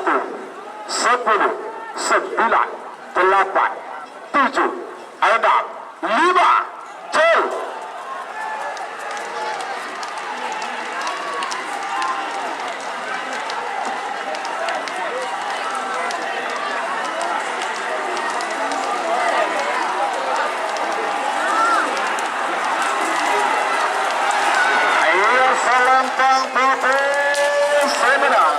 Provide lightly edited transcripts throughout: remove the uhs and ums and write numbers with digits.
10, 9, 8, 7, 6, 5, jauh. Selempang putih semenang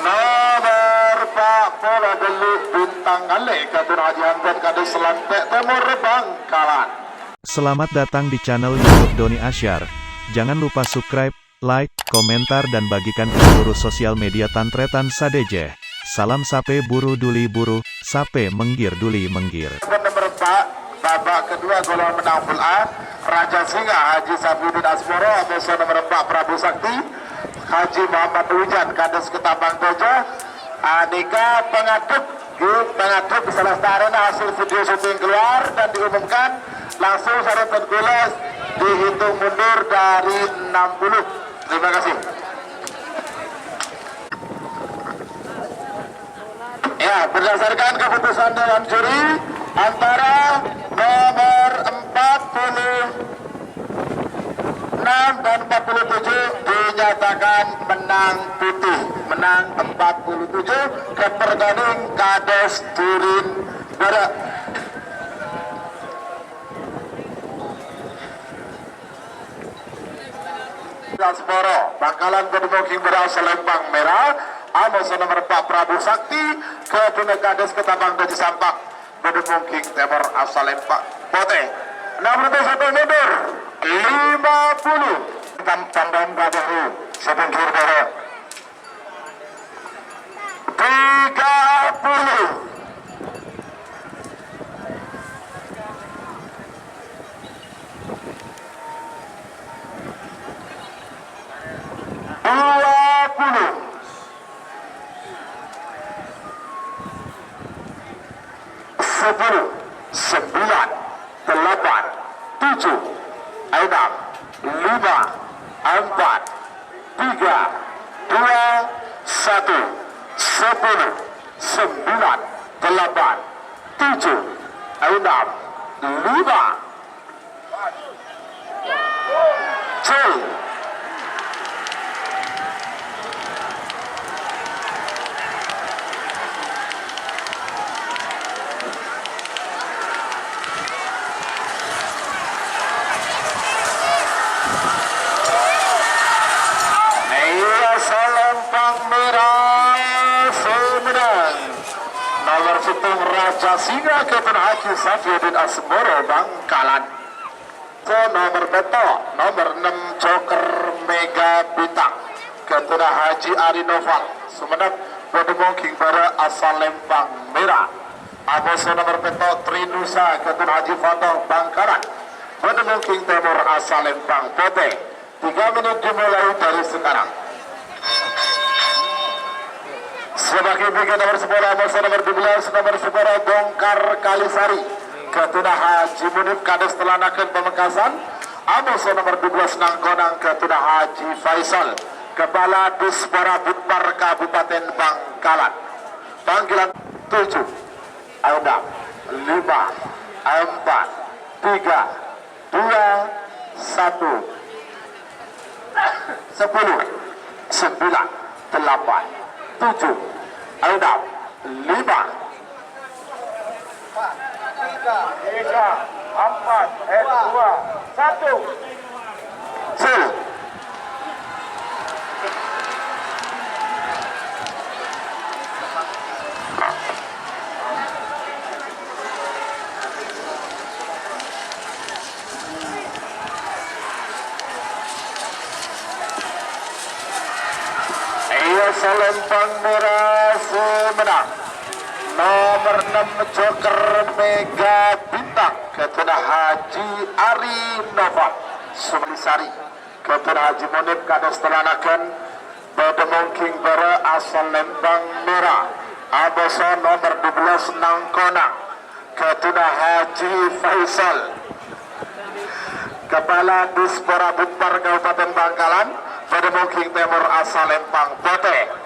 nomor Pak Pola Delik Bintang Ale Katun Haji Hamdan Kades Selantek Timur Bangkalan. Selamat datang di channel YouTube Doni Asyar. Jangan lupa subscribe, like, komentar dan bagikan ke seluruh sosial media Tantretan Sadeje. Salam sape buru duli buru, sape menggir duli menggir. Nomor 4, babak kedua golongan menang full A, Raja Singa Haji Safiuddin Asmoro, Amoso nomor 4 Prabu Sakti, Haji Muhammad Hujan Kades Ketapang Tojo, Anika pengaduk salah satu arena hasil video syuting keluar dan diumumkan langsung syarat gules dihitung mundur dari 60. Terima kasih. Ya, berdasarkan keputusan Dewan Juri antara nomor 46 dan 47 dinyatakan menang putih, menang 47 kepertanding Kades Turin Barat. Asmoro Bangkalan Bedemongking berasal Lempang Merah, Amos nomor 4 Prabu Sakti ke Kades Ketapang Doji Sampak Bedemongking Timur asal Lempang Pote 61 mundur 50 Tandang Babahu Sepengkir Barat 30 10, 9, 8, 7, 6, 5, 4, 3, 2, 1, 10, 9, 8, 7, 6, 5, jauh. Nomor 10 Raja Singa Ketun Haji Safiuddin Asmoro Bangkalan. Nomor beto nomor 6 Joker Mega Bintang Ketun Haji Ari Noval Sumenep Bedemongking Bara asal Lempang Merah. Aboso nomor beto Trinusa Ketun Haji Fatah Bangkalan Bedemongking Timur asal Lempang Pote. 3 menit dimulai dari sekarang. Sebagai bagian nomor 10 Amos nomor 12 nomor 10 Bongkar Kalisari Ketuna Haji Munib Kades Telanakan Pemekasan. Amos nomor 12 Nangkonang Ketuna Haji Faisal Kepala Dispora Butpar Kabupaten Bangkalan. Panggilan 7 6 5 4 3 2 1 10 9 8 7 6 5 4 3 2 1 sil. Selempang Merah Semenang nomor 6 Joker Mega Bintang Ketuna Haji Ari Noval Sumelisari Ketuna Haji Munib Kades Telanakan Bedemongking Bara asal Lempang Merah. Aboso nomor 12 Nangkonang Ketuna Haji Faisal Kepala Dispora Butpar Kabupaten Bangkalan Bedemongking Timur asal Lempang Pote.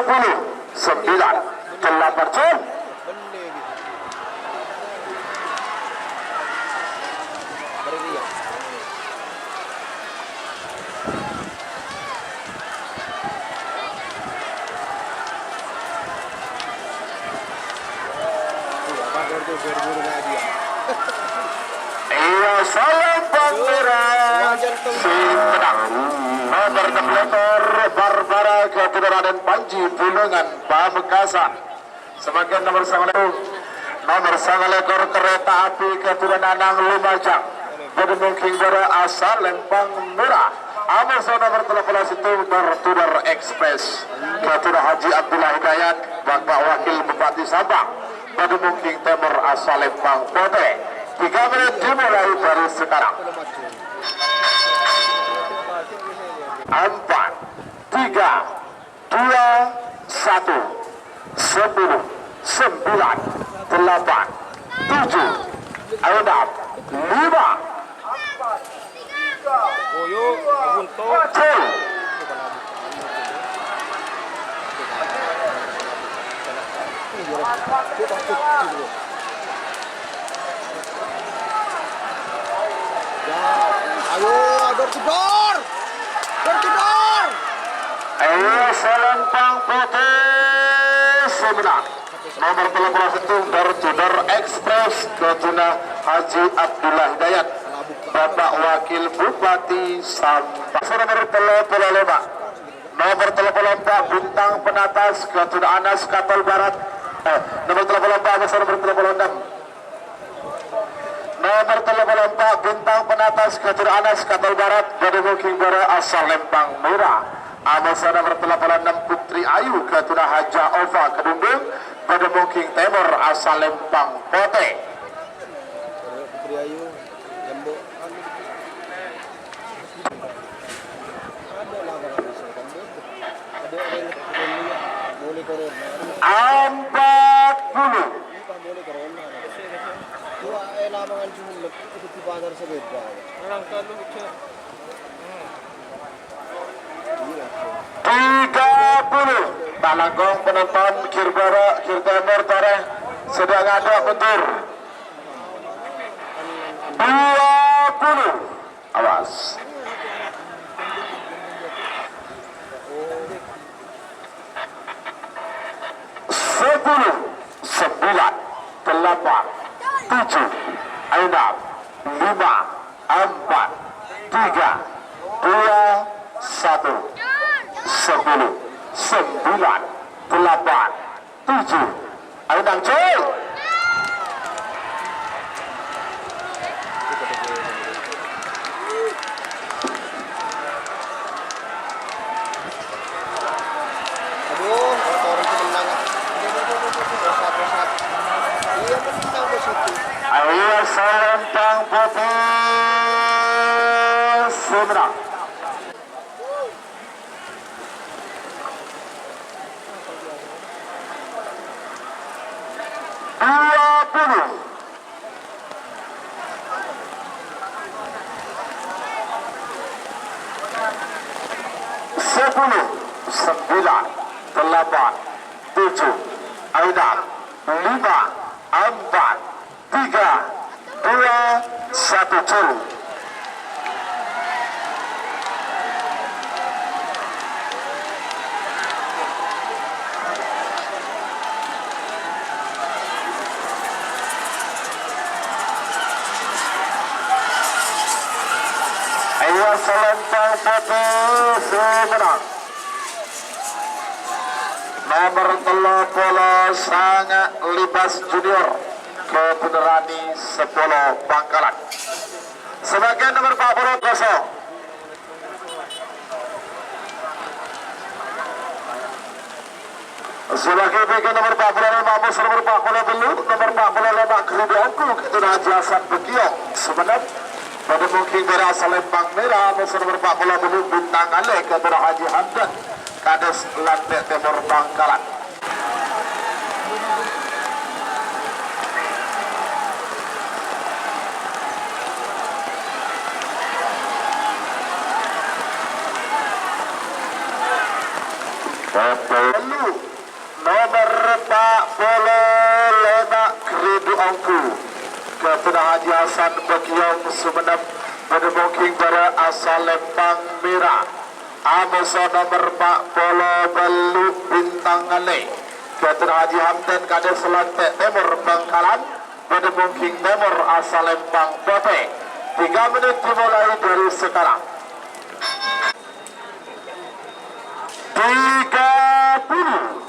9 telah berjol. Iya, salam pangeran si menang. Nomor 6 letter Barbara kepada Raden Panji Bulungan Pamekasan. Sebagian nomor 9 nomor 9 lekor kereta api kepada Nanang Lumajang. Bedung Kingbara asal Lempang Merah. Amasa nomor 13 itu Tudor Express kepada Haji Abdullah Hidayat Bapak Wakil Bupati Sabang. Bedung King Timur asal Lempang Pote. 3 menit dimulai dari sekarang. 4, 3, 2, 1, 10, 9, 8, 7, 6, 5, Boyo, bunto. 4, Ayo, door to door. Door to door. Ayo Selempang Putih sebenarnya nomor 13 itu Tudor Express kepada Haji Abdullah Hidayat Bapak Wakil Bupati Sampang. Nomor 35 nomor 34 Bintang Penatas kepada Anas Kapal Barat. Nomor 34 besar nomor 36 nomor 34 Bintang Penatas kepada Anas Kapal Barat Bedung Kingbara asal Lempang Merah. Amasa nomor 86 Putri Ayu kepada Haja Ova Kedundung Bedung King Timur asal Lempang Pote. Putri Ayu, Jambo. Ada lah kalau bisa Jambo. Ada boleh corona. 40 Boleh corona. Dua lamangan cuma itu di pasar sebeda. Orang kalau itu 30 Talangkong penonton Kirbara Kirtemur Tore sedang ada bentur 20 awas 10 9 8 7 6 5 4 3 2 1 10 9 8 7 ayo nang coy. aduh, orang itu menang. Iya, pasti sampai situ. Ayo Selempang Putih semenang 20 10 9 8 7 6 5 4 3 2 1 curu. Ayo Selempang Putih semenang nomor 30 Sangat Libas Junior Kebenerani 10 Bangkalan. Sebagian nomor 40 kosong. Sebagai bagian nomor 40 Mabus nomor 40 dulu nomor 40 Lemak Keridianku ketua Haji Hasan Bekiong sebenarnya pada mungkin berasal Lempang Merah nomor 40 dulu Bintang Ale ketua Haji Hamdan Kades Lantai Timur Bangkalan. Lalu nomor Pak Polo Lena Kredu Angku kepada Haji Hasan Bagiong Sumenep berdemungking pada asal Lempang Merah. Amusa nomor Pak Polo Belu Bintang Ale kepada Haji Hamdan Kades Selantek Timur Bangkalan berdemungking Timur asal Lempang Pote. 3 menit dimulai dari sekarang. 30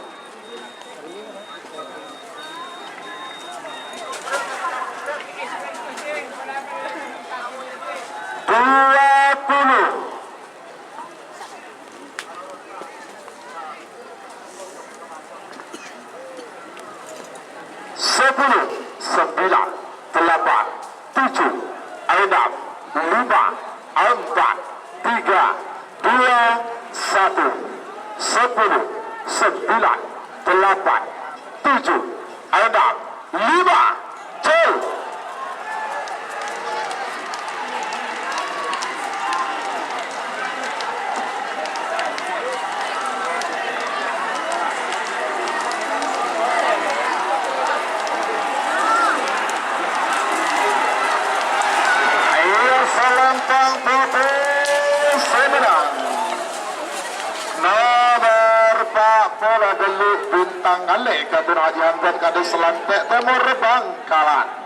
Selempang putih semenang nomor Pak Pola Belu Bintang Ale kepada Haji Hamdan Kades Selantek Timur Bangkalan.